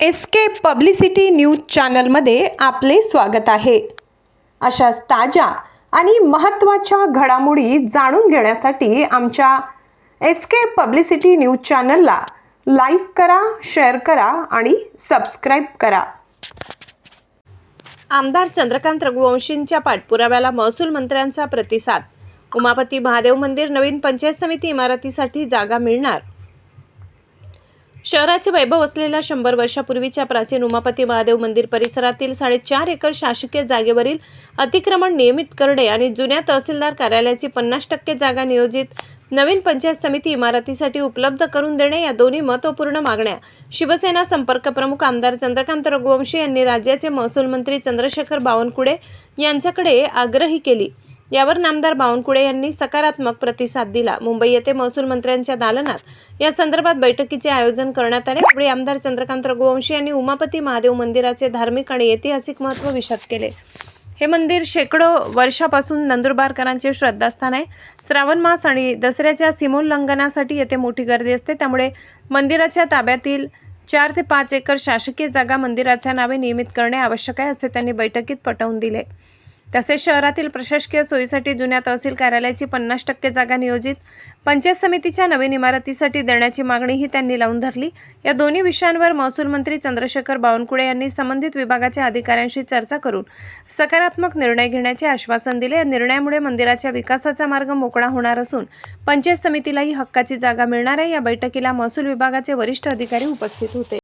SK publicity news चॅनलमध्ये आपले स्वागत आहे। अशाच ताज्या आणि महत्त्वाच्या घडामोडी जाणून घेण्यासाठी आमच्या एसके पब्लिसिटी न्यूज चॅनलला लाईक करा, शेअर करा आणि सबस्क्राइब करा। आमदार चंद्रकांत रघुवंशींच्या पाठपुराव्याला महसूल मंत्र्यांचा प्रतिसाद। उमापती महादेव मंदिर नवीन पंचायत समिती इमारतीसाठी जागा मिळणार। शहराचे वैभव असलेल्या 100 वर्षापूर्वीच्या प्राचीन उमापती महादेव मंदिर परिसरातील 4.5 एकर शासकीय जागेवरील अतिक्रमण नियमित करणे आणि जुन्या तहसीलदार कार्यालयाची 50% जागा नियोजित नवीन पंचायत समिती इमारतीसाठी उपलब्ध करून देणे या दोन्ही महत्त्वपूर्ण मागण्या शिवसेना संपर्क प्रमुख आमदार चंद्रकांत रघुवंशी यांनी राज्याचे महसूल मंत्री चंद्रशेखर बावनकुळे यांच्याकडे आग्रही केली। यावर नामदार बावनकुळे यांनी सकारात्मक प्रतिसाद दिला। मुंबई येथे महसूल मंत्र्यांच्या दालनात या संदर्भात बैठकीचे आयोजन करण्यात आले। यावेळी आमदार चंद्रकांत रघुवंशी यांनी उमापती महादेव मंदिराचे धार्मिक आणि ऐतिहासिक महत्त्व विशद केले। हे मंदिर शेकडो वर्षापासून नंदुरबारकरांचे श्रद्धास्थान आहे। श्रावण मास आणि दसऱ्याच्या सीमोल्लंघनासाठी येथे मोठी गर्दी असते, त्यामुळे मंदिराच्या ताब्यातील 4 ते 5 एकर शासकीय जागा मंदिराच्या नावे नियमित करणे आवश्यक आहे, असे त्यांनी बैठकीत पटवून दिले। तसेच शहरातील प्रशासकीय सोयीसाठी जुन्या तहसील कार्यालयाची 50% जागा नियोजित पंचायत समितीच्या नवीन इमारतीसाठी देण्याची मागणीही त्यांनी लावून धरली। या दोन्ही विषयांवर महसूल मंत्री चंद्रशेखर बावनकुळे यांनी संबंधित विभागाच्या अधिकाऱ्यांशी चर्चा करून सकारात्मक निर्णय घेण्याचे आश्वासन दिले। या निर्णयामुळे मंदिराच्या विकासाचा मार्ग मोकळा होणार असून पंचायत समितीलाही हक्काची जागा मिळणार आहे। या बैठकीला महसूल विभागाचे वरिष्ठ अधिकारी उपस्थित होते।